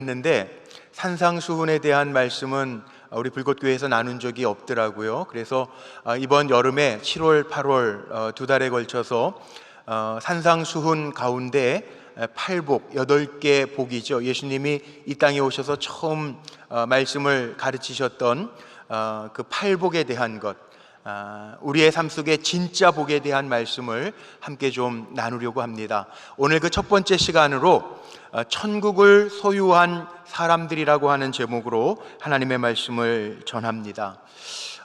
했는데 산상수훈에 대한 말씀은 우리 불꽃교회에서 나눈 적이 없더라고요. 그래서 이번 여름에 7월, 8월 두 달에 걸쳐서 산상수훈 가운데 팔복, 8개 복이죠. 예수님이 이 땅에 오셔서 처음 말씀을 가르치셨던 그 팔복에 대한 것, 우리의 삶 속에 진짜 복에 대한 말씀을 함께 좀 나누려고 합니다. 오늘 그 첫 번째 시간으로 천국을 소유한 사람들이라고 하는 제목으로 하나님의 말씀을 전합니다.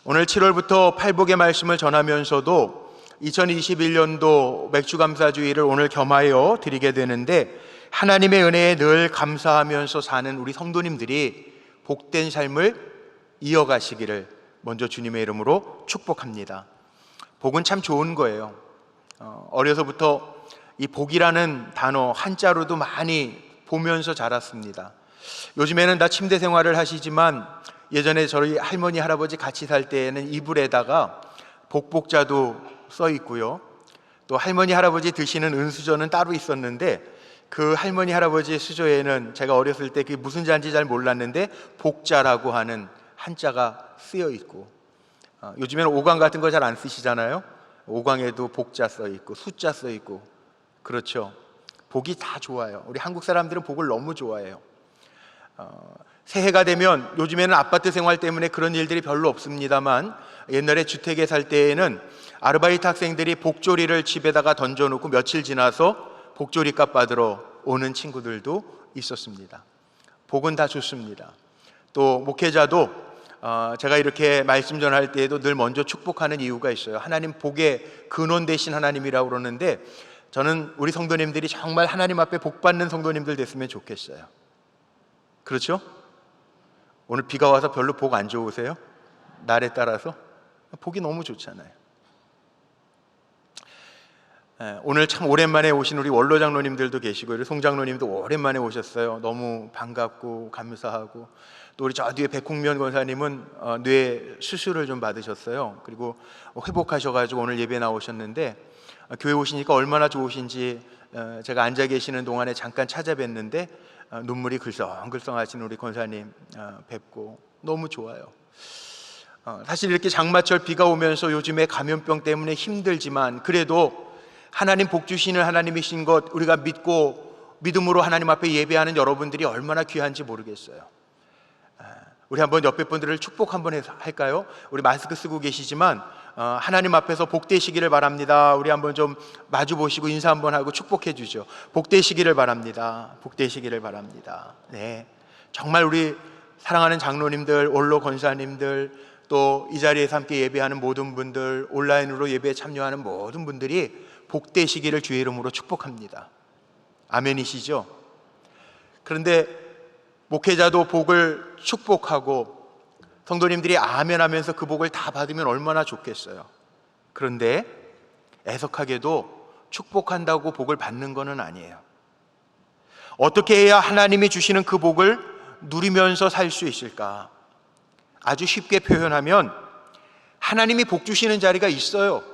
오늘 7월부터 팔복의 말씀을 전하면서도 2021년도 맥주감사주의를 오늘 겸하여 드리게 되는데, 하나님의 은혜에 늘 감사하면서 사는 우리 성도님들이 복된 삶을 이어가시기를 먼저 주님의 이름으로 축복합니다. 복은 참 좋은 거예요. 어려서부터 이 복이라는 단어 한자로도 많이 보면서 자랐습니다. 요즘에는 다 침대 생활을 하시지만 예전에 저희 할머니 할아버지 같이 살 때에는 이불에다가 복복자도 써 있고요, 또 할머니 할아버지 드시는 은수저는 따로 있었는데 그 할머니 할아버지의 수저에는 제가 어렸을 때 그게 무슨 자인지 잘 몰랐는데 복자라고 하는 한자가 쓰여 있고, 요즘에는 오광 같은 거 잘 안 쓰시잖아요. 오광에도 복자 써 있고 숫자 써 있고, 그렇죠. 복이 다 좋아요. 우리 한국 사람들은 복을 너무 좋아해요. 새해가 되면, 요즘에는 아파트 생활 때문에 그런 일들이 별로 없습니다만 옛날에 주택에 살 때에는 아르바이트 학생들이 복조리를 집에다가 던져놓고 며칠 지나서 복조리 값 받으러 오는 친구들도 있었습니다. 복은 다 좋습니다. 또 목회자도 제가 이렇게 말씀 전할 때에도 늘 먼저 축복하는 이유가 있어요. 하나님 복의 근원 되신 하나님이라고 그러는데, 저는 우리 성도님들이 정말 하나님 앞에 복 받는 성도님들 됐으면 좋겠어요. 그렇죠? 오늘 비가 와서 별로 복 안 좋으세요? 날에 따라서? 복이 너무 좋잖아요. 오늘 참 오랜만에 오신 우리 원로 장로님들도 계시고, 우리 송 장로님도 오랜만에 오셨어요. 너무 반갑고 감사하고, 또 우리 저 뒤에 백홍면 권사님은 뇌 수술을 좀 받으셨어요. 그리고 회복하셔가지고 오늘 예배 나오셨는데, 교회 오시니까 얼마나 좋으신지 제가 앉아 계시는 동안에 잠깐 찾아뵀는데 눈물이 글썽글썽 하시는 우리 권사님 뵙고 너무 좋아요. 사실 이렇게 장마철 비가 오면서 요즘에 감염병 때문에 힘들지만, 그래도 하나님 복 주시는 하나님이신 것 우리가 믿고 믿음으로 하나님 앞에 예배하는 여러분들이 얼마나 귀한지 모르겠어요. 우리 한번 옆에 분들을 축복 한번 할까요? 우리 마스크 쓰고 계시지만 하나님 앞에서 복되시기를 바랍니다. 우리 한번 좀 마주 보시고 인사 한번 하고 축복해 주죠. 복되시기를 바랍니다. 복되시기를 바랍니다. 네, 정말 우리 사랑하는 장로님들, 원로 권사님들, 또 이 자리에서 함께 예배하는 모든 분들, 온라인으로 예배에 참여하는 모든 분들이 복되시기를 주의 이름으로 축복합니다. 아멘이시죠? 그런데 목회자도 복을 축복하고 성도님들이 아멘하면서 그 복을 다 받으면 얼마나 좋겠어요. 그런데 애석하게도 축복한다고 복을 받는 것은 아니에요. 어떻게 해야 하나님이 주시는 그 복을 누리면서 살 수 있을까? 아주 쉽게 표현하면 하나님이 복 주시는 자리가 있어요.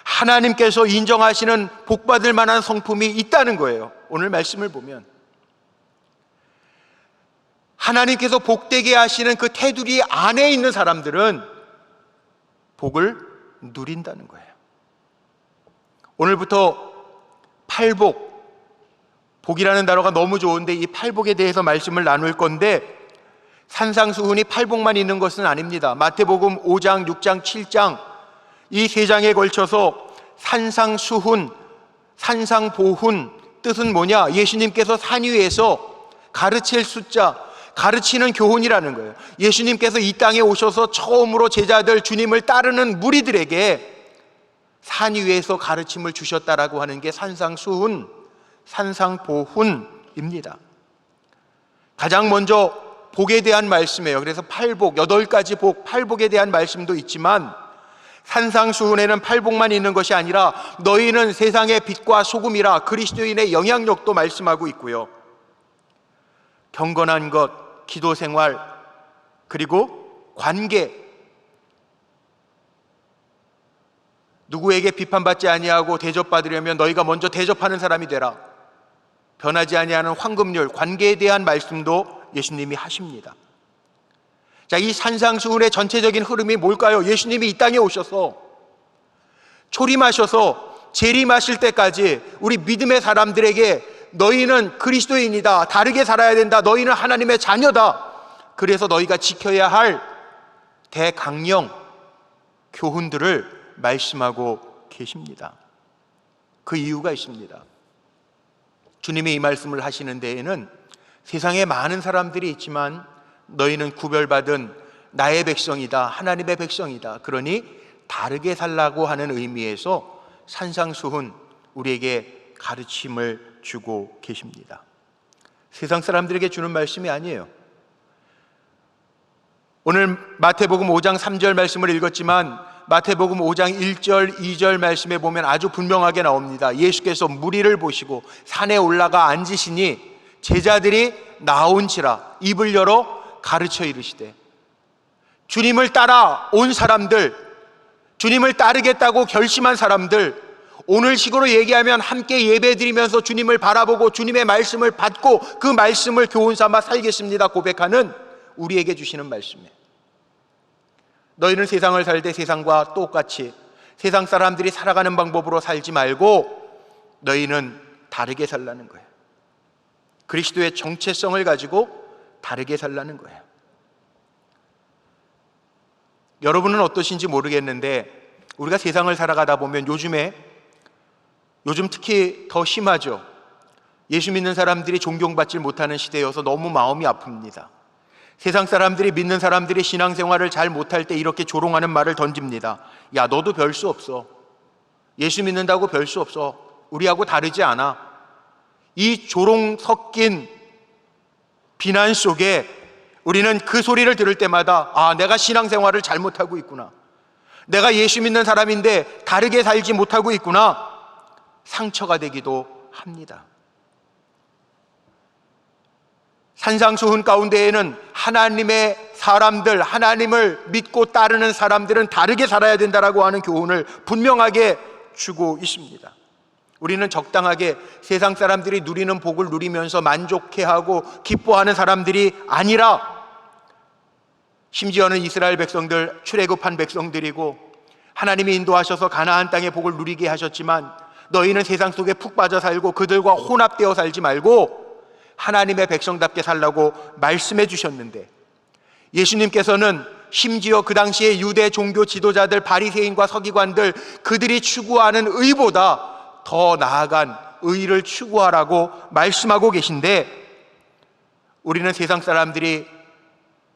하나님께서 인정하시는 복 받을 만한 성품이 있다는 거예요. 오늘 말씀을 보면 하나님께서 복되게 하시는 그 테두리 안에 있는 사람들은 복을 누린다는 거예요. 오늘부터 팔복, 복이라는 단어가 너무 좋은데 이 팔복에 대해서 말씀을 나눌 건데, 산상수훈이 팔복만 있는 것은 아닙니다. 마태복음 5장, 6장, 7장 이 세 장에 걸쳐서 산상수훈, 산상보훈 뜻은 뭐냐? 예수님께서 산 위에서 가르칠 숫자, 가르치는 교훈이라는 거예요. 예수님께서 이 땅에 오셔서 처음으로 제자들, 주님을 따르는 무리들에게 산 위에서 가르침을 주셨다라고 하는 게 산상수훈, 산상보훈입니다. 가장 먼저 복에 대한 말씀이에요. 그래서 팔복, 8가지 복, 팔복에 대한 말씀도 있지만, 산상수훈에는 팔복만 있는 것이 아니라 너희는 세상의 빛과 소금이라, 그리스도인의 영향력도 말씀하고 있고요, 경건한 것, 기도 생활, 그리고 관계, 누구에게 비판받지 아니하고 대접받으려면 너희가 먼저 대접하는 사람이 되라. 변하지 아니하는 황금률, 관계에 대한 말씀도 예수님이 하십니다. 자, 이 산상수훈의 전체적인 흐름이 뭘까요? 예수님이 이 땅에 오셔서 초림하셔서 재림하실 때까지 우리 믿음의 사람들에게 너희는 그리스도인이다, 다르게 살아야 된다, 너희는 하나님의 자녀다, 그래서 너희가 지켜야 할 대강령 교훈들을 말씀하고 계십니다. 그 이유가 있습니다. 주님이 이 말씀을 하시는 데에는 세상에 많은 사람들이 있지만 너희는 구별받은 나의 백성이다, 하나님의 백성이다, 그러니 다르게 살라고 하는 의미에서 산상수훈 우리에게 가르침을 주고 계십니다. 세상 사람들에게 주는 말씀이 아니에요. 오늘 마태복음 5장 3절 말씀을 읽었지만 마태복음 5장 1절, 2절 말씀에 보면 아주 분명하게 나옵니다. 예수께서 무리를 보시고 산에 올라가 앉으시니 제자들이 나온지라 입을 열어 가르쳐 이르시되, 주님을 따라 온 사람들, 주님을 따르겠다고 결심한 사람들, 오늘 식으로 얘기하면 함께 예배드리면서 주님을 바라보고 주님의 말씀을 받고 그 말씀을 교훈 삼아 살겠습니다 고백하는 우리에게 주시는 말씀이에요. 너희는 세상을 살 때 세상과 똑같이 세상 사람들이 살아가는 방법으로 살지 말고 너희는 다르게 살라는 거예요. 그리스도의 정체성을 가지고 다르게 살라는 거예요. 여러분은 어떠신지 모르겠는데 우리가 세상을 살아가다 보면 요즘 특히 더 심하죠. 예수 믿는 사람들이 존경받지 못하는 시대여서 너무 마음이 아픕니다. 세상 사람들이, 믿는 사람들이 신앙생활을 잘 못할 때 이렇게 조롱하는 말을 던집니다. 야, 너도 별 수 없어. 예수 믿는다고 별 수 없어. 우리하고 다르지 않아. 이 조롱 섞인 비난 속에 우리는 그 소리를 들을 때마다 아, 내가 신앙생활을 잘못하고 있구나, 내가 예수 믿는 사람인데 다르게 살지 못하고 있구나, 상처가 되기도 합니다. 산상수훈 가운데에는 하나님의 사람들, 하나님을 믿고 따르는 사람들은 다르게 살아야 된다라고 하는 교훈을 분명하게 주고 있습니다. 우리는 적당하게 세상 사람들이 누리는 복을 누리면서 만족해하고 기뻐하는 사람들이 아니라, 심지어는 이스라엘 백성들, 출애굽한 백성들이고 하나님이 인도하셔서 가나안 땅의 복을 누리게 하셨지만 너희는 세상 속에 푹 빠져 살고 그들과 혼합되어 살지 말고 하나님의 백성답게 살라고 말씀해 주셨는데, 예수님께서는 심지어 그 당시에 유대 종교 지도자들, 바리새인과 서기관들, 그들이 추구하는 의보다 더 나아간 의를 추구하라고 말씀하고 계신데, 우리는 세상 사람들이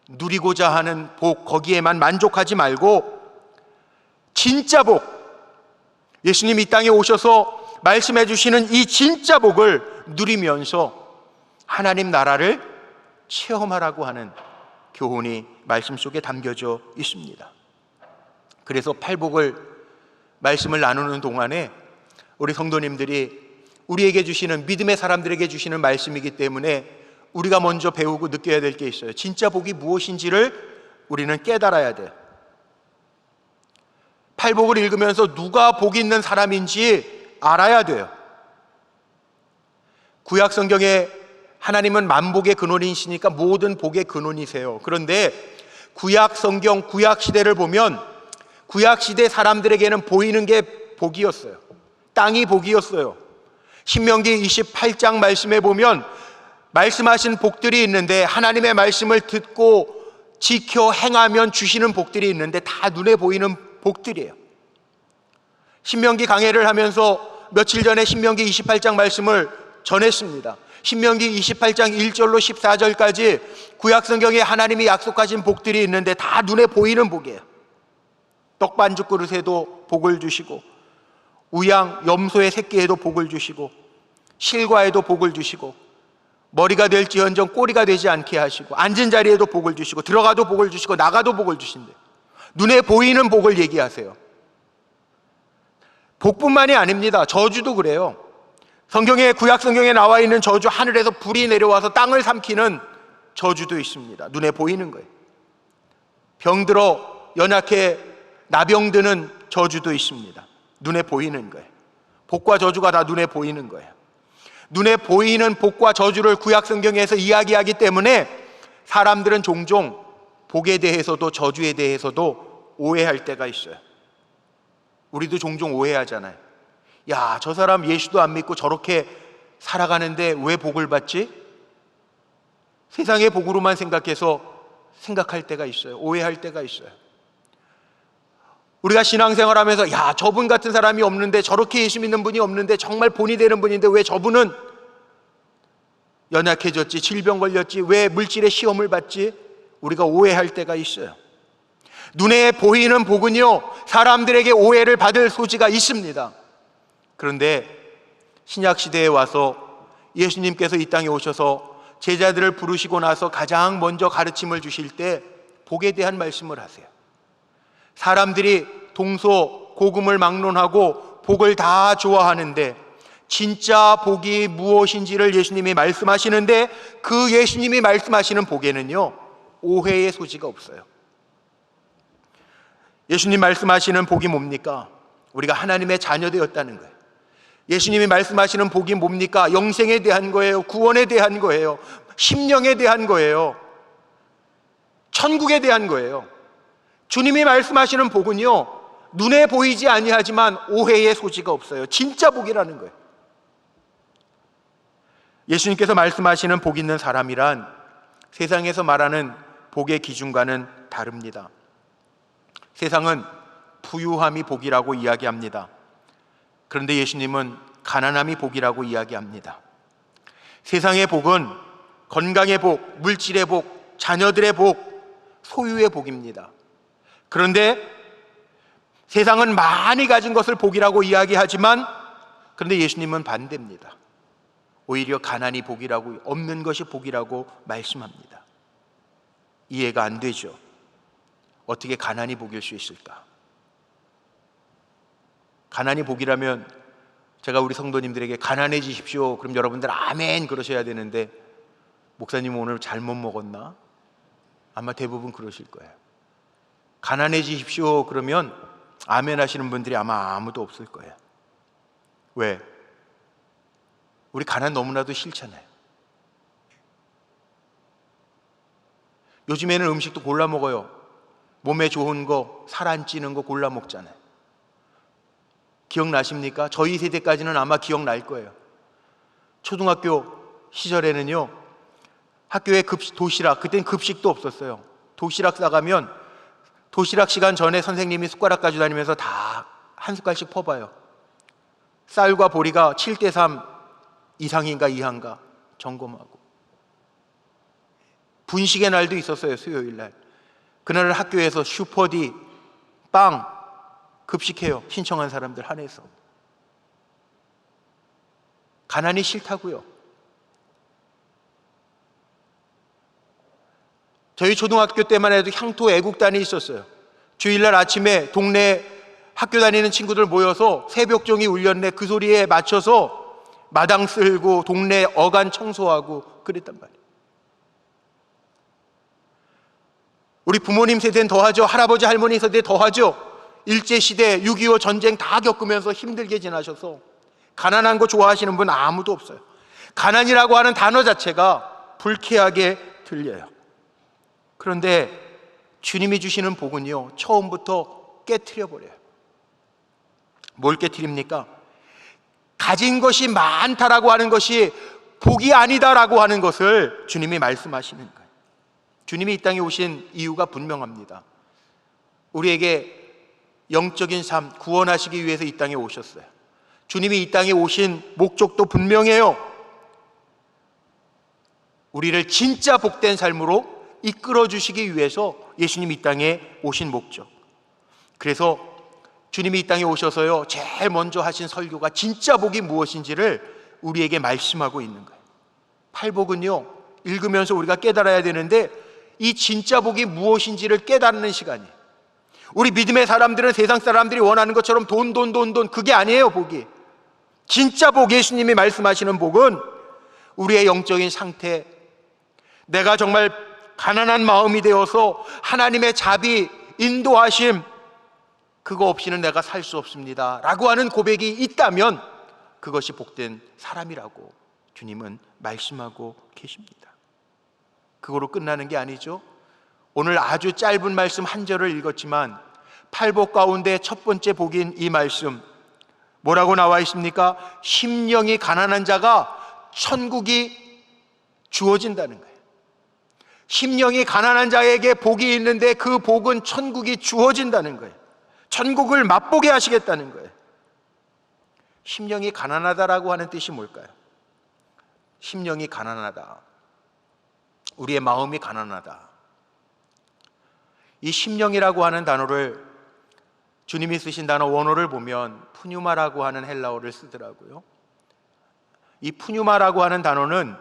누리고자 하는 복, 거기에만 만족하지 말고 진짜 복, 예수님이 이 땅에 오셔서 말씀해 주시는 이 진짜 복을 누리면서 하나님 나라를 체험하라고 하는 교훈이 말씀 속에 담겨져 있습니다. 그래서 팔복을 말씀을 나누는 동안에 우리 성도님들이 우리에게 주시는, 믿음의 사람들에게 주시는 말씀이기 때문에 우리가 먼저 배우고 느껴야 될 게 있어요. 진짜 복이 무엇인지를 우리는 깨달아야 돼요. 팔복을 읽으면서 누가 복 있는 사람인지 알아야 돼요. 구약 성경에 하나님은 만복의 근원이시니까 모든 복의 근원이세요. 그런데 구약 성경, 구약 시대를 보면 구약 시대 사람들에게는 보이는 게 복이었어요. 땅이 복이었어요. 신명기 28장 말씀에 보면 말씀하신 복들이 있는데, 하나님의 말씀을 듣고 지켜 행하면 주시는 복들이 있는데 다 눈에 보이는 복들이에요. 신명기 강해를 하면서 며칠 전에 신명기 28장 말씀을 전했습니다. 신명기 28장 1절로 14절까지 구약성경에 하나님이 약속하신 복들이 있는데 다 눈에 보이는 복이에요. 떡반죽 그릇에도 복을 주시고, 우양 염소의 새끼에도 복을 주시고, 실과에도 복을 주시고, 머리가 될지언정 꼬리가 되지 않게 하시고, 앉은 자리에도 복을 주시고, 들어가도 복을 주시고, 나가도 복을 주신대. 눈에 보이는 복을 얘기하세요. 복뿐만이 아닙니다. 저주도 그래요. 성경에, 구약 성경에 나와 있는 저주, 하늘에서 불이 내려와서 땅을 삼키는 저주도 있습니다. 눈에 보이는 거예요. 병들어 연약해 나병드는 저주도 있습니다. 눈에 보이는 거예요. 복과 저주가 다 눈에 보이는 거예요. 눈에 보이는 복과 저주를 구약 성경에서 이야기하기 때문에 사람들은 종종 복에 대해서도 저주에 대해서도 오해할 때가 있어요. 우리도 종종 오해하잖아요. 야, 저 사람 예수도 안 믿고 저렇게 살아가는데 왜 복을 받지? 세상의 복으로만 생각할 때가 있어요. 오해할 때가 있어요. 우리가 신앙생활하면서 야, 저분 같은 사람이 없는데, 저렇게 예수 믿는 분이 없는데, 정말 본이 되는 분인데 왜 저분은 연약해졌지, 질병 걸렸지, 왜 물질의 시험을 받지? 우리가 오해할 때가 있어요. 눈에 보이는 복은요, 사람들에게 오해를 받을 소지가 있습니다. 그런데 신약 시대에 와서 예수님께서 이 땅에 오셔서 제자들을 부르시고 나서 가장 먼저 가르침을 주실 때 복에 대한 말씀을 하세요. 사람들이 동서고금을 막론하고 복을 다 좋아하는데 진짜 복이 무엇인지를 예수님이 말씀하시는데, 그 예수님이 말씀하시는 복에는요, 오해의 소지가 없어요. 예수님 말씀하시는 복이 뭡니까? 우리가 하나님의 자녀 되었다는 거예요. 예수님이 말씀하시는 복이 뭡니까? 영생에 대한 거예요. 구원에 대한 거예요. 심령에 대한 거예요. 천국에 대한 거예요. 주님이 말씀하시는 복은요, 눈에 보이지 아니하지만 오해의 소지가 없어요. 진짜 복이라는 거예요. 예수님께서 말씀하시는 복 있는 사람이란 세상에서 말하는 복의 기준과는 다릅니다. 세상은 부유함이 복이라고 이야기합니다. 그런데 예수님은 가난함이 복이라고 이야기합니다. 세상의 복은 건강의 복, 물질의 복, 자녀들의 복, 소유의 복입니다. 그런데 세상은 많이 가진 것을 복이라고 이야기하지만, 그런데 예수님은 반대입니다. 오히려 가난이 복이라고, 없는 것이 복이라고 말씀합니다. 이해가 안 되죠? 어떻게 가난이 복일 수 있을까? 가난이 복이라면 제가 우리 성도님들에게 가난해지십시오, 그럼 여러분들 아멘 그러셔야 되는데, 목사님 오늘 잘못 먹었나? 아마 대부분 그러실 거예요. 가난해지십시오 그러면 아멘 하시는 분들이 아마 아무도 없을 거예요. 왜? 우리 가난 너무나도 싫잖아요. 요즘에는 음식도 골라 먹어요. 몸에 좋은 거, 살 안 찌는 거 골라 먹잖아요. 기억나십니까? 저희 세대까지는 아마 기억날 거예요. 초등학교 시절에는요, 학교에 도시락, 그땐 급식도 없었어요. 도시락 싸가면 도시락 시간 전에 선생님이 숟가락 가지고 다니면서 다 한 숟갈씩 퍼봐요. 쌀과 보리가 7:3 이상인가 이하인가 점검하고. 분식의 날도 있었어요. 수요일 날. 그날 학교에서 슈퍼디 빵 급식해요. 신청한 사람들 한해서. 가난이 싫다고요. 저희 초등학교 때만 해도 향토 애국단이 있었어요. 주일날 아침에 동네 학교 다니는 친구들 모여서 새벽종이 울렸네, 그 소리에 맞춰서 마당 쓸고 동네 어간 청소하고 그랬단 말이에요. 우리 부모님 세대는 더하죠. 할아버지 할머니 세대 더하죠. 일제시대 6.25 전쟁 다 겪으면서 힘들게 지나셔서 가난한 거 좋아하시는 분 아무도 없어요. 가난이라고 하는 단어 자체가 불쾌하게 들려요. 그런데 주님이 주시는 복은요, 처음부터 깨트려 버려요. 뭘 깨트립니까? 가진 것이 많다라고 하는 것이 복이 아니다라고 하는 것을 주님이 말씀하시는 거예요. 주님이 이 땅에 오신 이유가 분명합니다. 우리에게 영적인 삶, 구원하시기 위해서 이 땅에 오셨어요. 주님이 이 땅에 오신 목적도 분명해요. 우리를 진짜 복된 삶으로 이끌어 주시기 위해서 예수님이 이 땅에 오신 목적. 그래서 주님이 이 땅에 오셔서요, 제일 먼저 하신 설교가 진짜 복이 무엇인지를 우리에게 말씀하고 있는 거예요. 팔복은요, 읽으면서 우리가 깨달아야 되는데, 이 진짜 복이 무엇인지를 깨닫는 시간이에요. 우리 믿음의 사람들은 세상 사람들이 원하는 것처럼 돈 그게 아니에요. 복이, 진짜 복, 예수님이 말씀하시는 복은 우리의 영적인 상태, 내가 정말 가난한 마음이 되어서 하나님의 자비, 인도하심, 그거 없이는 내가 살 수 없습니다 라고 하는 고백이 있다면 그것이 복된 사람이라고 주님은 말씀하고 계십니다. 그거로 끝나는 게 아니죠. 오늘 아주 짧은 말씀 한 절을 읽었지만 팔복 가운데 첫 번째 복인 이 말씀 뭐라고 나와 있습니까? 심령이 가난한 자가 천국이 주어진다는 거예요. 심령이 가난한 자에게 복이 있는데 그 복은 천국이 주어진다는 거예요. 천국을 맛보게 하시겠다는 거예요. 심령이 가난하다라고 하는 뜻이 뭘까요? 심령이 가난하다, 우리의 마음이 가난하다. 이 심령이라고 하는 단어를 주님이 쓰신 단어 원어를 보면 푸뉴마라고 하는 헬라어를 쓰더라고요. 이 푸뉴마라고 하는 단어는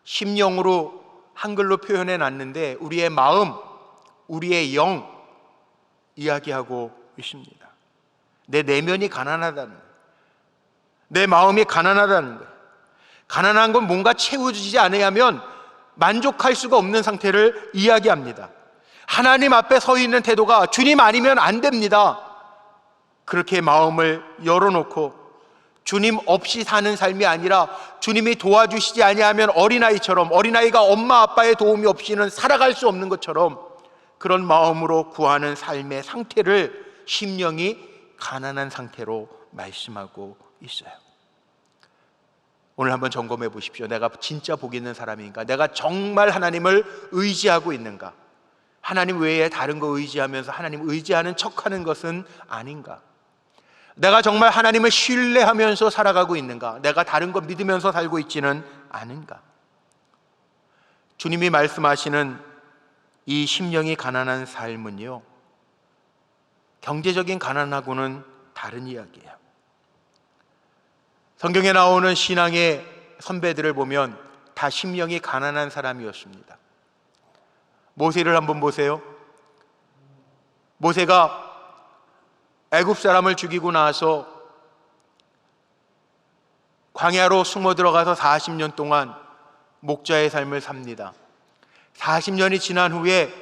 심령으로 한글로 표현해 놨는데 우리의 마음, 우리의 영 이야기하고 있습니다. 내 내면이 가난하다는 거예요. 내 마음이 가난하다는 거예요. 가난한 건 뭔가 채워지지 않으면 만족할 수가 없는 상태를 이야기합니다. 하나님 앞에 서 있는 태도가 주님 아니면 안 됩니다. 그렇게 마음을 열어놓고 주님 없이 사는 삶이 아니라 주님이 도와주시지 아니하면 어린아이처럼, 어린아이가 엄마 아빠의 도움이 없이는 살아갈 수 없는 것처럼 그런 마음으로 구하는 삶의 상태를 심령이 가난한 상태로 말씀하고 있어요. 오늘 한번 점검해 보십시오. 내가 진짜 복 있는 사람인가? 내가 정말 하나님을 의지하고 있는가? 하나님 외에 다른 거 의지하면서 하나님 의지하는 척하는 것은 아닌가? 내가 정말 하나님을 신뢰하면서 살아가고 있는가? 내가 다른 거 믿으면서 살고 있지는 않은가? 주님이 말씀하시는 이 심령이 가난한 삶은요, 경제적인 가난하고는 다른 이야기예요. 성경에 나오는 신앙의 선배들을 보면 다 심령이 가난한 사람이었습니다. 모세를 한번 보세요. 모세가 애굽 사람을 죽이고 나서 광야로 숨어 들어가서 40년 동안 목자의 삶을 삽니다. 40년이 지난 후에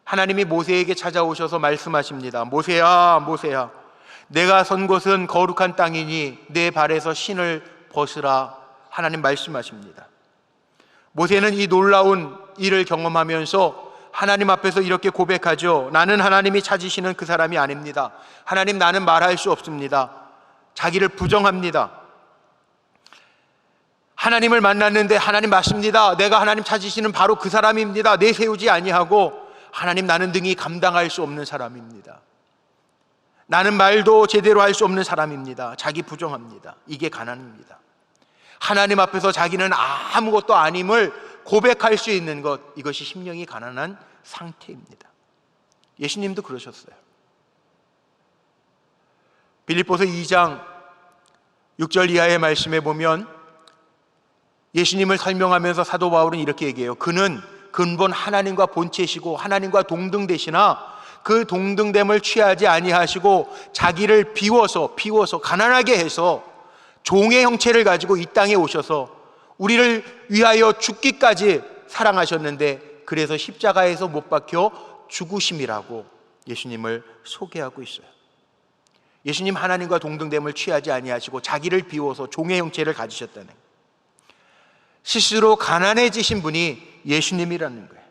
하나님이 모세에게 찾아오셔서 말씀하십니다. 모세야, 모세야, 내가 선 곳은 거룩한 땅이니 내 발에서 신을 벗으라. 하나님 말씀하십니다. 모세는 이 놀라운 일을 경험하면서 하나님 앞에서 이렇게 고백하죠. 나는 하나님이 찾으시는 그 사람이 아닙니다. 하나님, 나는 말할 수 없습니다. 자기를 부정합니다. 하나님을 만났는데 하나님 맞습니다. 내가 하나님 찾으시는 바로 그 사람입니다. 내세우지 아니하고 하나님, 나는 능히 감당할 수 없는 사람입니다. 나는 말도 제대로 할 수 없는 사람입니다. 자기 부정합니다. 이게 가난입니다. 하나님 앞에서 자기는 아무것도 아님을 고백할 수 있는 것, 이것이 심령이 가난한 상태입니다. 예수님도 그러셨어요. 빌립보서 2장 6절 이하의 말씀에 보면 예수님을 설명하면서 사도 바울은 이렇게 얘기해요. 그는 근본 하나님과 본체시고 하나님과 동등되시나 그 동등됨을 취하지 아니하시고 자기를 비워서 가난하게 해서 종의 형체를 가지고 이 땅에 오셔서 우리를 위하여 죽기까지 사랑하셨는데 그래서 십자가에서 못 박혀 죽으심이라고 예수님을 소개하고 있어요. 예수님 하나님과 동등됨을 취하지 아니하시고 자기를 비워서 종의 형체를 가지셨다는 거예요. 스스로 가난해지신 분이 예수님이라는 거예요.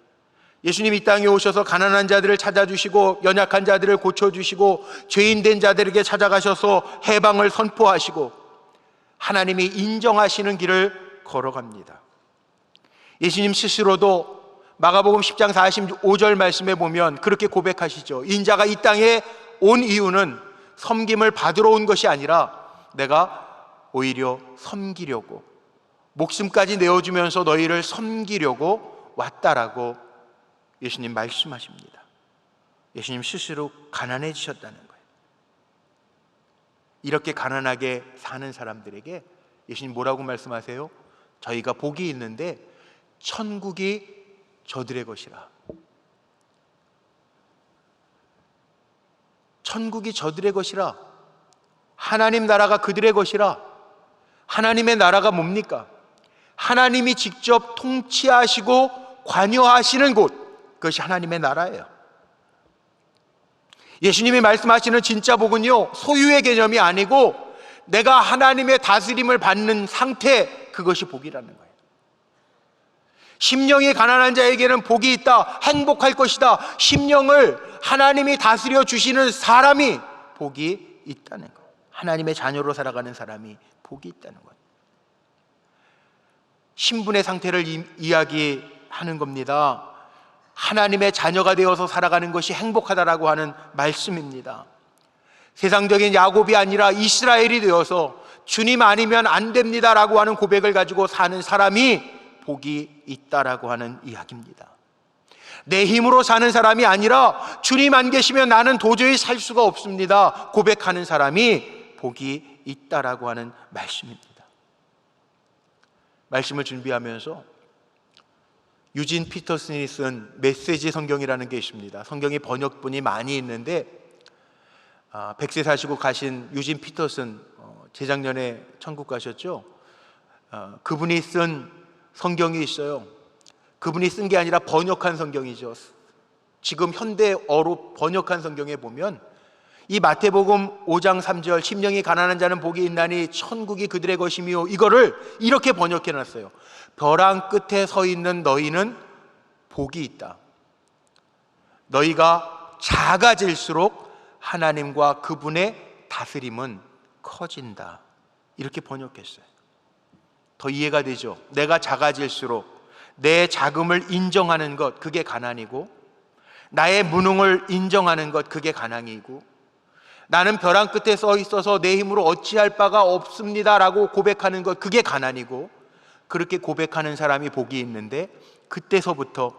예수님 이 땅에 오셔서 가난한 자들을 찾아주시고 연약한 자들을 고쳐주시고 죄인된 자들에게 찾아가셔서 해방을 선포하시고 하나님이 인정하시는 길을 걸어갑니다. 예수님 스스로도 마가복음 10장 45절 말씀에 보면 그렇게 고백하시죠. 인자가 이 땅에 온 이유는 섬김을 받으러 온 것이 아니라 내가 오히려 섬기려고, 목숨까지 내어주면서 너희를 섬기려고 왔다라고 예수님 말씀하십니다. 예수님 스스로 가난해지셨다는 거예요. 이렇게 가난하게 사는 사람들에게 예수님 뭐라고 말씀하세요? 저희가 복이 있는데 천국이 저들의 것이라. 천국이 저들의 것이라. 하나님 나라가 그들의 것이라. 하나님의 나라가 뭡니까? 하나님이 직접 통치하시고 관여하시는 곳, 그것이 하나님의 나라예요. 예수님이 말씀하시는 진짜 복은요, 소유의 개념이 아니고 내가 하나님의 다스림을 받는 상태, 그것이 복이라는 거예요. 심령이 가난한 자에게는 복이 있다, 행복할 것이다. 심령을 하나님이 다스려 주시는 사람이 복이 있다는 거예요. 하나님의 자녀로 살아가는 사람이 복이 있다는 거예요. 신분의 상태를 이야기하는 겁니다. 하나님의 자녀가 되어서 살아가는 것이 행복하다라고 하는 말씀입니다. 세상적인 야곱이 아니라 이스라엘이 되어서 주님 아니면 안 됩니다라고 하는 고백을 가지고 사는 사람이 복이 있다라고 하는 이야기입니다. 내 힘으로 사는 사람이 아니라 주님 안 계시면 나는 도저히 살 수가 없습니다, 고백하는 사람이 복이 있다라고 하는 말씀입니다. 말씀을 준비하면서 유진 피터슨이 쓴 메시지 성경이라는 게 있습니다. 성경이 번역본이 많이 있는데 100세 사시고 가신 유진 피터슨, 재작년에 천국 가셨죠. 그분이 쓴 성경이 있어요. 그분이 쓴 게 아니라 번역한 성경이죠. 지금 현대어로 번역한 성경에 보면 이 마태복음 5장 3절 심령이 가난한 자는 복이 있나니 천국이 그들의 것이며, 이거를 이렇게 번역해 놨어요. 벼랑 끝에 서 있는 너희는 복이 있다. 너희가 작아질수록 하나님과 그분의 다스림은 커진다. 이렇게 번역했어요. 더 이해가 되죠? 내가 작아질수록 내 자금을 인정하는 것, 그게 가난이고, 나의 무능을 인정하는 것, 그게 가난이고, 나는 벼랑 끝에 서 있어서 내 힘으로 어찌할 바가 없습니다라고 고백하는 것, 그게 가난이고, 그렇게 고백하는 사람이 복이 있는데, 그때서부터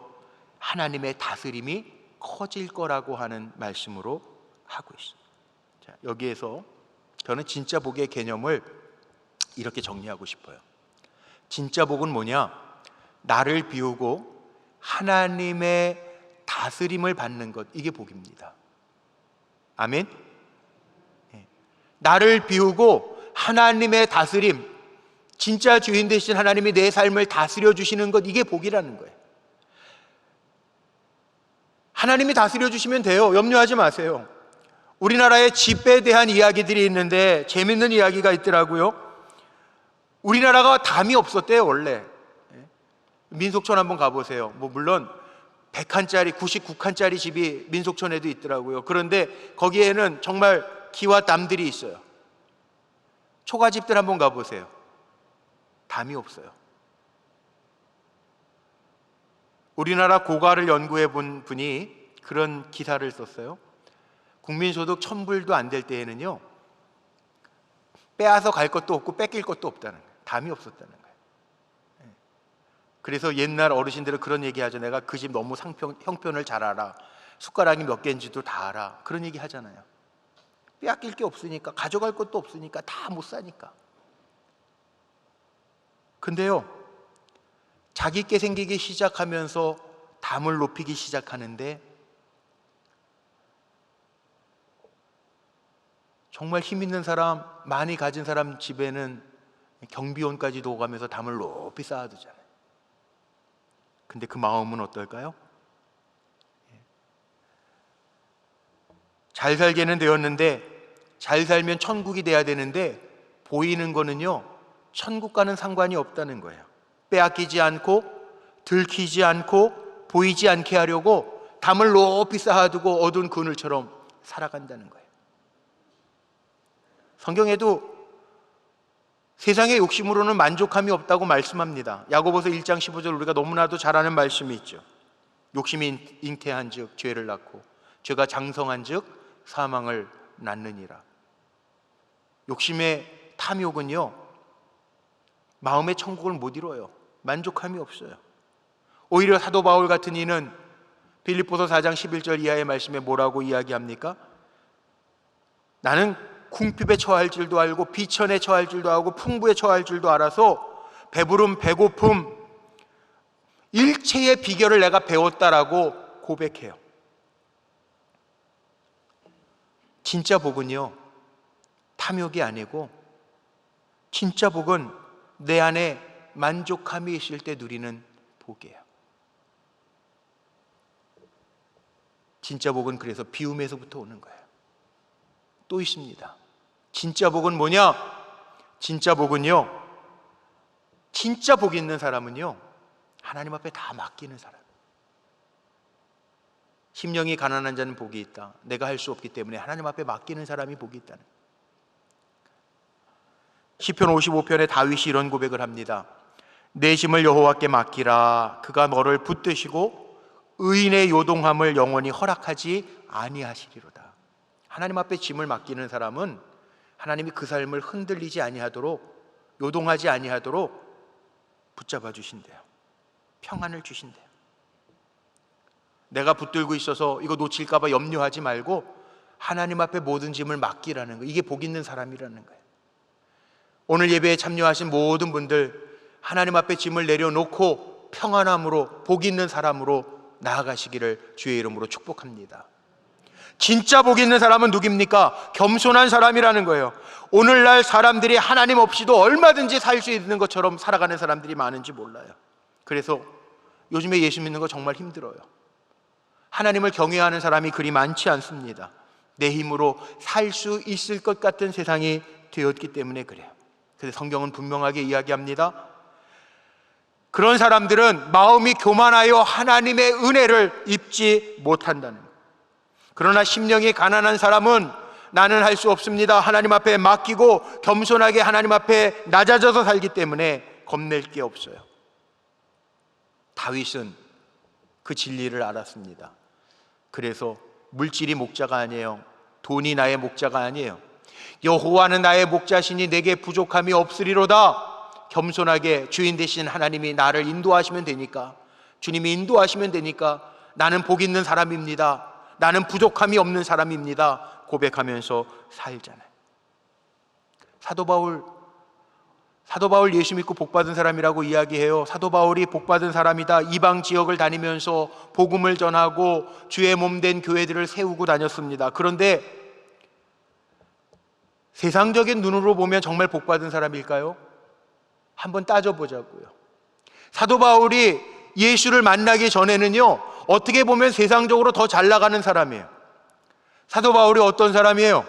하나님의 다스림이 커질 거라고 하는 말씀으로 하고 있습니다. 자, 여기에서 저는 진짜 복의 개념을 이렇게 정리하고 싶어요. 진짜 복은 뭐냐? 나를 비우고 하나님의 다스림을 받는 것, 이게 복입니다. 아멘? 나를 비우고 하나님의 다스림, 진짜 주인 되신 하나님이 내 삶을 다스려 주시는 것, 이게 복이라는 거예요. 하나님이 다스려 주시면 돼요. 염려하지 마세요. 우리나라의 집에 대한 이야기들이 있는데 재밌는 이야기가 있더라고요. 우리나라가 담이 없었대요, 원래. 민속촌 한번 가보세요. 물론 100칸짜리, 99칸짜리 집이 민속촌에도 있더라고요. 그런데 거기에는 정말 기와 땀들이 있어요. 초가집들 한번 가보세요. 담이 없어요. 우리나라 고가를 연구해 본 분이 그런 기사를 썼어요. 국민소득 1000불도 안 될 때에는요, 빼앗아 갈 것도 없고 뺏길 것도 없다는 거예요. 담이 없었다는 거예요. 그래서 옛날 어르신들은 그런 얘기 하죠. 내가 그 집 너무 형편을 잘 알아. 숟가락이 몇 개인지도 다 알아. 그런 얘기 하잖아요. 빼앗길 게 없으니까, 가져갈 것도 없으니까, 다 못 사니까. 근데요, 자기께 생기기 시작하면서 담을 높이기 시작하는데, 정말 힘 있는 사람, 많이 가진 사람 집에는 경비원까지도 오가면서 담을 높이 쌓아두잖아요. 근데 그 마음은 어떨까요? 잘 살게는 되었는데, 잘 살면 천국이 돼야 되는데, 보이는 거는요, 천국과는 상관이 없다는 거예요. 빼앗기지 않고 들키지 않고 보이지 않게 하려고 담을 높이 쌓아두고 어두운 그늘처럼 살아간다는 거예요. 성경에도 세상의 욕심으로는 만족함이 없다고 말씀합니다. 야고보서 1장 15절, 우리가 너무나도 잘 아는 말씀이 있죠. 욕심이 잉태한 즉 죄를 낳고 죄가 장성한 즉 사망을 낳느니라. 욕심의 탐욕은요, 마음의 천국을 못 이뤄요. 만족함이 없어요. 오히려 사도 바울 같은 이는 빌립보서 4장 11절 이하의 말씀에 뭐라고 이야기합니까? 나는 궁핍에 처할 줄도 알고 비천에 처할 줄도 알고 풍부에 처할 줄도 알아서 배부름, 배고픔, 일체의 비결을 내가 배웠다라고 고백해요. 진짜 복은요, 탐욕이 아니고, 진짜 복은 내 안에 만족함이 있을 때 누리는 복이에요. 진짜 복은 그래서 비움에서부터 오는 거예요. 또 있습니다. 진짜 복은 뭐냐? 진짜 복은요, 진짜 복 있는 사람은요, 하나님 앞에 다 맡기는 사람. 심령이 가난한 자는 복이 있다. 내가 할 수 없기 때문에 하나님 앞에 맡기는 사람이 복이 있다는. 시편 55편에 다윗이 이런 고백을 합니다. 내 짐을 여호와께 맡기라. 그가 너를 붙드시고 의인의 요동함을 영원히 허락하지 아니하시리로다. 하나님 앞에 짐을 맡기는 사람은 하나님이 그 삶을 흔들리지 아니하도록, 요동하지 아니하도록 붙잡아 주신대요. 평안을 주신대요. 내가 붙들고 있어서 이거 놓칠까 봐 염려하지 말고 하나님 앞에 모든 짐을 맡기라는 거예요. 이게 복 있는 사람이라는 거예요. 오늘 예배에 참여하신 모든 분들, 하나님 앞에 짐을 내려놓고 평안함으로, 복 있는 사람으로 나아가시기를 주의 이름으로 축복합니다. 진짜 복 있는 사람은 누굽니까? 겸손한 사람이라는 거예요. 오늘날 사람들이 하나님 없이도 얼마든지 살 수 있는 것처럼 살아가는 사람들이 많은지 몰라요. 그래서 요즘에 예수 믿는 거 정말 힘들어요. 하나님을 경외하는 사람이 그리 많지 않습니다. 내 힘으로 살 수 있을 것 같은 세상이 되었기 때문에 그래요. 그래서 성경은 분명하게 이야기합니다. 그런 사람들은 마음이 교만하여 하나님의 은혜를 입지 못한다는 거예요. 그러나 심령이 가난한 사람은 나는 할 수 없습니다. 하나님 앞에 맡기고 겸손하게 하나님 앞에 낮아져서 살기 때문에 겁낼 게 없어요. 다윗은 그 진리를 알았습니다. 그래서 물질이 목자가 아니에요. 돈이 나의 목자가 아니에요. 여호와는 나의 목자시니 내게 부족함이 없으리로다. 겸손하게 주인 되신 하나님이 나를 인도하시면 되니까, 주님이 인도하시면 되니까 나는 복 있는 사람입니다. 나는 부족함이 없는 사람입니다. 고백하면서 살잖아요. 사도 바울 예수 믿고 복받은 사람이라고 이야기해요. 사도 바울이 복받은 사람이다. 이방 지역을 다니면서 복음을 전하고 주의 몸된 교회들을 세우고 다녔습니다. 그런데 세상적인 눈으로 보면 정말 복받은 사람일까요? 한번 따져보자고요. 사도 바울이 예수를 만나기 전에는요, 어떻게 보면 세상적으로 더 잘 나가는 사람이에요. 사도 바울이 어떤 사람이에요?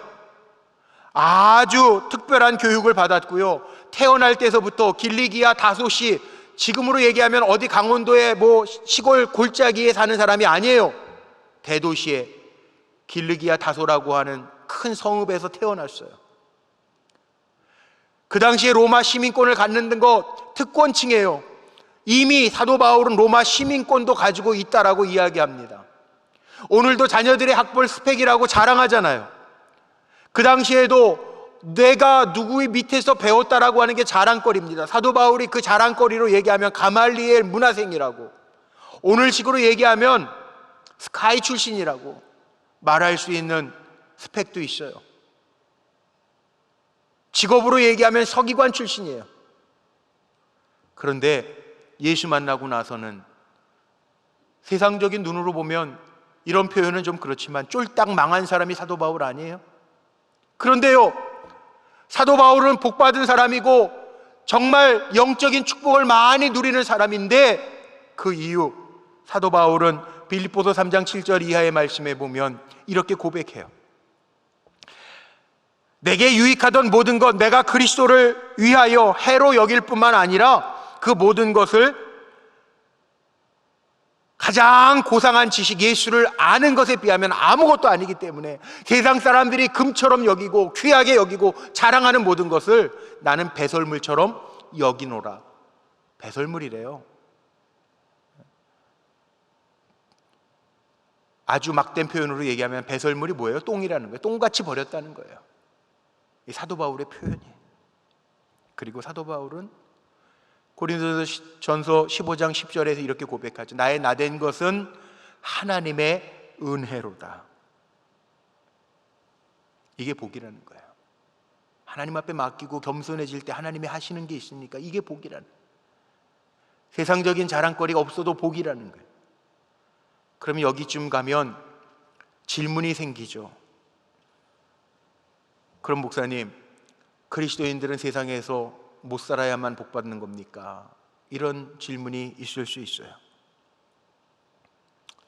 아주 특별한 교육을 받았고요. 태어날 때서부터 길리기아 다소시, 지금으로 얘기하면 어디 강원도의 뭐 시골 골짜기에 사는 사람이 아니에요. 대도시에 길리기아 다소라고 하는 큰 성읍에서 태어났어요. 그 당시에 로마 시민권을 갖는 거 특권층이에요. 이미 사도 바울은 로마 시민권도 가지고 있다라고 이야기합니다. 오늘도 자녀들의 학벌 스펙이라고 자랑하잖아요. 그 당시에도 내가 누구의 밑에서 배웠다라고 하는 게 자랑거리입니다. 사도 바울이 그 자랑거리로 얘기하면 가말리엘 문화생이라고, 오늘식으로 얘기하면 스카이 출신이라고 말할 수 있는 스펙도 있어요. 직업으로 얘기하면 서기관 출신이에요. 그런데 예수 만나고 나서는 세상적인 눈으로 보면 이런 표현은 좀 그렇지만 쫄딱 망한 사람이 사도 바울 아니에요? 그런데요, 사도 바울은 복받은 사람이고 정말 영적인 축복을 많이 누리는 사람인데, 그 이유 사도 바울은 빌립보서 3장 7절 이하의 말씀에 보면 이렇게 고백해요. 내게 유익하던 모든 것, 내가 그리스도를 위하여 해로 여길 뿐만 아니라 그 모든 것을 가장 고상한 지식, 예수를 아는 것에 비하면 아무것도 아니기 때문에 세상 사람들이 금처럼 여기고 귀하게 여기고 자랑하는 모든 것을 나는 배설물처럼 여기노라. 배설물이래요. 아주 막된 표현으로 얘기하면 배설물이 뭐예요? 똥이라는 거예요. 똥같이 버렸다는 거예요. 이 사도 바울의 표현이에요. 그리고 사도 바울은 고린도전서 15장 10절에서 이렇게 고백하죠. 나의 나된 것은 하나님의 은혜로다. 이게 복이라는 거예요. 하나님 앞에 맡기고 겸손해질 때 하나님이 하시는 게 있으니까 이게 복이라는 거예요. 세상적인 자랑거리가 없어도 복이라는 거예요. 그러면 여기쯤 가면 질문이 생기죠. 그럼 목사님, 그리스도인들은 세상에서 못 살아야만 복받는 겁니까? 이런 질문이 있을 수 있어요.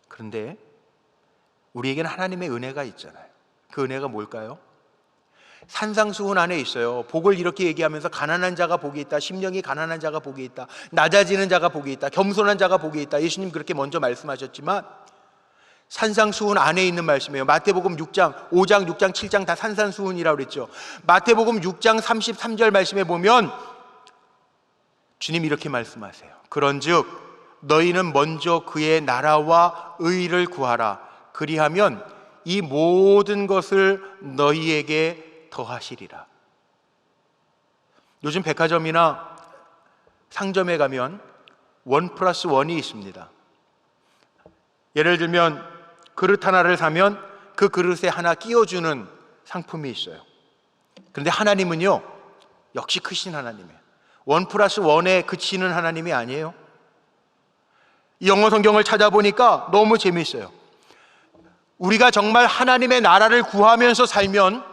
그런데 우리에게는 하나님의 은혜가 있잖아요. 그 은혜가 뭘까요? 산상수훈 안에 있어요. 복을 이렇게 얘기하면서 가난한 자가 복이 있다, 심령이 가난한 자가 복이 있다, 낮아지는 자가 복이 있다, 겸손한 자가 복이 있다. 예수님 그렇게 먼저 말씀하셨지만 산상수훈 안에 있는 말씀이에요. 마태복음 6장, 5장, 6장, 7장 다 산상수훈이라고 그랬죠. 마태복음 6장 33절 말씀에 보면 주님이 이렇게 말씀하세요. 그런즉 너희는 먼저 그의 나라와 의를 구하라. 그리하면 이 모든 것을 너희에게 더하시리라. 요즘 백화점이나 상점에 가면 1+1이 있습니다. 예를 들면 그릇 하나를 사면 그 그릇에 하나 끼워주는 상품이 있어요. 그런데 하나님은요, 역시 크신 하나님이에요. 1+1에 그치는 하나님이 아니에요. 이 영어 성경을 찾아보니까 너무 재미있어요. 우리가 정말 하나님의 나라를 구하면서 살면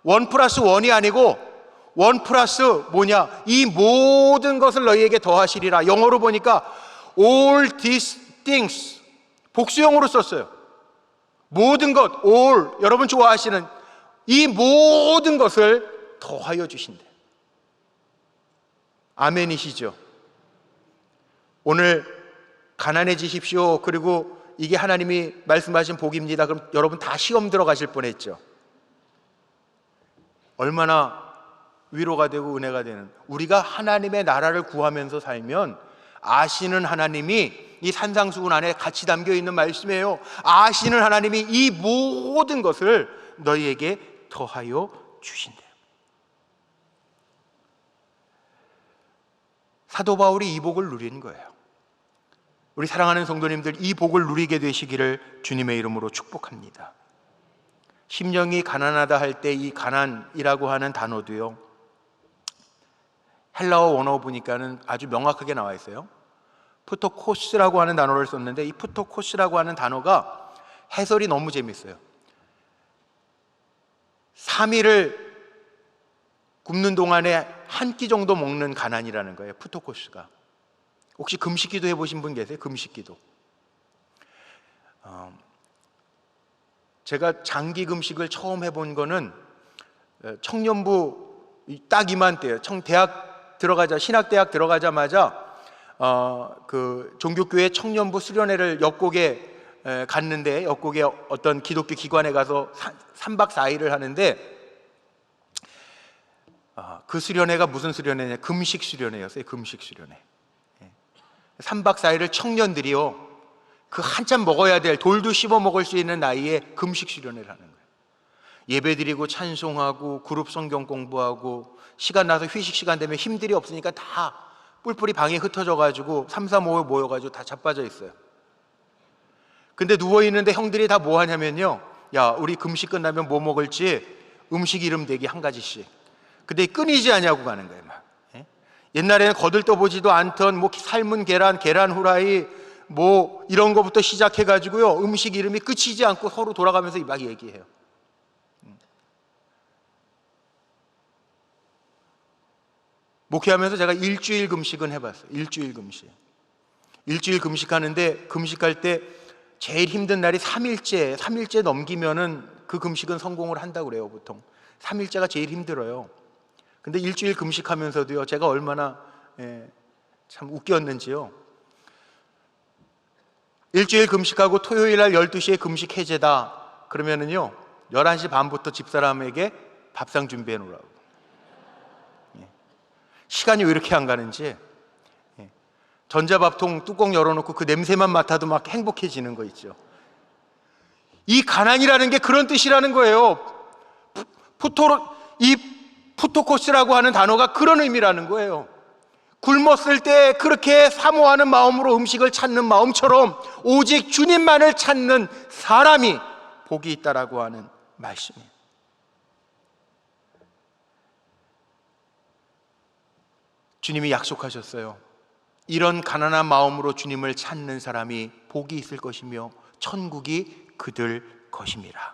1+1이 아니고 1+ 뭐냐? 이 모든 것을 너희에게 더하시리라. 영어로 보니까 all these things, 복수형으로 썼어요. 모든 것, all, 여러분 좋아하시는 이 모든 것을 더하여 주신대. 아멘이시죠? 오늘 가난해지십시오. 그리고 이게 하나님이 말씀하신 복입니다. 그럼 여러분 다 시험 들어가실 뻔했죠. 얼마나 위로가 되고 은혜가 되는, 우리가 하나님의 나라를 구하면서 살면 아시는 하나님이, 이 산상수훈 안에 같이 담겨 있는 말씀이에요. 아시는 하나님이 이 모든 것을 너희에게 더하여 주신대요. 사도 바울이 이 복을 누린 거예요. 우리 사랑하는 성도님들, 이 복을 누리게 되시기를 주님의 이름으로 축복합니다. 심령이 가난하다 할 때 이 가난이라고 하는 단어도요, 헬라어 원어 보니까는 아주 명확하게 나와 있어요. 푸토코스라고 하는 단어를 썼는데, 이 푸토코스라고 하는 단어가 해설이 너무 재밌어요. 3일을 굶는 동안에 한 끼 정도 먹는 가난이라는 거예요. 푸토코스가. 혹시 금식기도 해보신 분 계세요? 금식기도. 제가 장기 금식을 처음 해본 거는 청년부 딱 이맘때예요. 대학 들어가자, 신학대학 들어가자마자 그 종교교회 청년부 수련회를 역곡에 갔는데, 역곡에 어떤 기독교 기관에 가서 3박 4일을 하는데, 그 수련회가 무슨 수련회냐? 금식 수련회였어요. 금식 수련회. 3박 4일을 청년들이요, 그 한참 먹어야 될, 돌도 씹어 먹을 수 있는 나이에 금식 수련회를 하는 거예요. 예배드리고 찬송하고 그룹 성경 공부하고, 시간 나서 휴식 시간 되면 힘들이 없으니까 다 뿔뿔이 방에 흩어져 가지고 3, 4, 5 모여가지고 다 자빠져 있어요. 근데 누워있는데 형들이 다 뭐 하냐면요, 야, 우리 금식 끝나면 뭐 먹을지 음식 이름 대기 한 가지씩. 근데 끊이지 않냐고 가는 거예요. 막. 옛날에는 거들떠보지도 않던 뭐 삶은 계란, 계란 후라이 뭐 이런 거부터 시작해가지고요, 음식 이름이 끝이지 않고 서로 돌아가면서 막 얘기해요. 목회하면서 제가 일주일 금식은 해봤어요. 일주일 금식. 일주일 금식하는데, 금식할 때 제일 힘든 날이 3일째 넘기면은 그 금식은 성공을 한다고 그래요. 보통 3일째가 제일 힘들어요. 근데 일주일 금식하면서도요, 제가 얼마나 참 웃겼는지요. 일주일 금식하고 토요일 날 12시에 금식 해제다 그러면은요, 11시 반부터 집사람에게 밥상 준비해 놓으라고. 시간이 왜 이렇게 안 가는지. 전자밥통 뚜껑 열어놓고 그 냄새만 맡아도 막 행복해지는 거 있죠. 이 가난이라는 게 그런 뜻이라는 거예요. 이 푸토코스라고 하는 단어가 그런 의미라는 거예요. 굶었을 때 그렇게 사모하는 마음으로 음식을 찾는 마음처럼 오직 주님만을 찾는 사람이 복이 있다라고 하는 말씀이에요. 주님이 약속하셨어요. 이런 가난한 마음으로 주님을 찾는 사람이 복이 있을 것이며 천국이 그들 것입니다.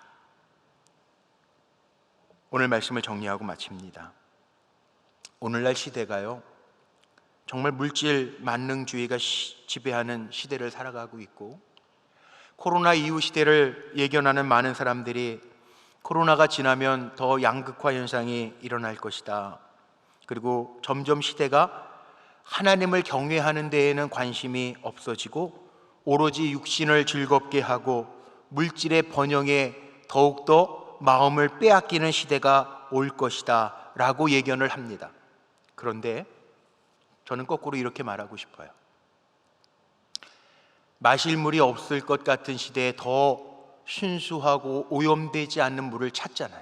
오늘 말씀을 정리하고 마칩니다. 오늘날 시대가요, 정말 물질 만능주의가 지배하는 시대를 살아가고 있고, 코로나 이후 시대를 예견하는 많은 사람들이 코로나가 지나면 더 양극화 현상이 일어날 것이다. 그리고 점점 시대가 하나님을 경외하는 데에는 관심이 없어지고 오로지 육신을 즐겁게 하고 물질의 번영에 더욱더 마음을 빼앗기는 시대가 올 것이다 라고 예견을 합니다. 그런데 저는 거꾸로 이렇게 말하고 싶어요. 마실 물이 없을 것 같은 시대에 더 순수하고 오염되지 않는 물을 찾잖아요.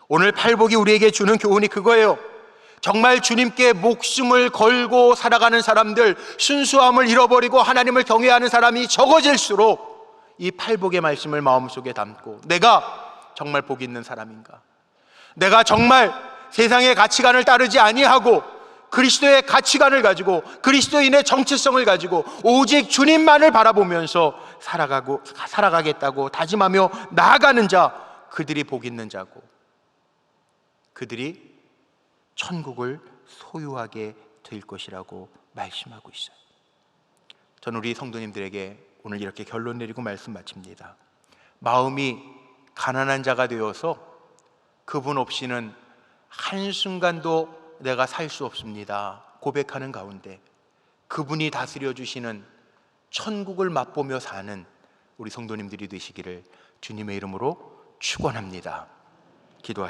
오늘 팔복이 우리에게 주는 교훈이 그거예요. 정말 주님께 목숨을 걸고 살아가는 사람들, 순수함을 잃어버리고 하나님을 경외하는 사람이 적어질수록 이 팔복의 말씀을 마음속에 담고 내가 정말 복 있는 사람인가? 내가 정말 세상의 가치관을 따르지 아니하고 그리스도의 가치관을 가지고 그리스도인의 정체성을 가지고 오직 주님만을 바라보면서 살아가겠다고 다짐하며 나아가는 자, 그들이 복 있는 자고 그들이 천국을 소유하게 될 것이라고 말씀하고 있어요. 저는 우리 성도님들에게 오늘 이렇게 결론 내리고 말씀 마칩니다. 마음이 가난한 자가 되어서 그분 없이는 한순간도 내가 살 수 없습니다 고백하는 가운데 그분이 다스려 주시는 천국을 맛보며 사는 우리 성도님들이 되시기를 주님의 이름으로 축원합니다. 기도하십시오.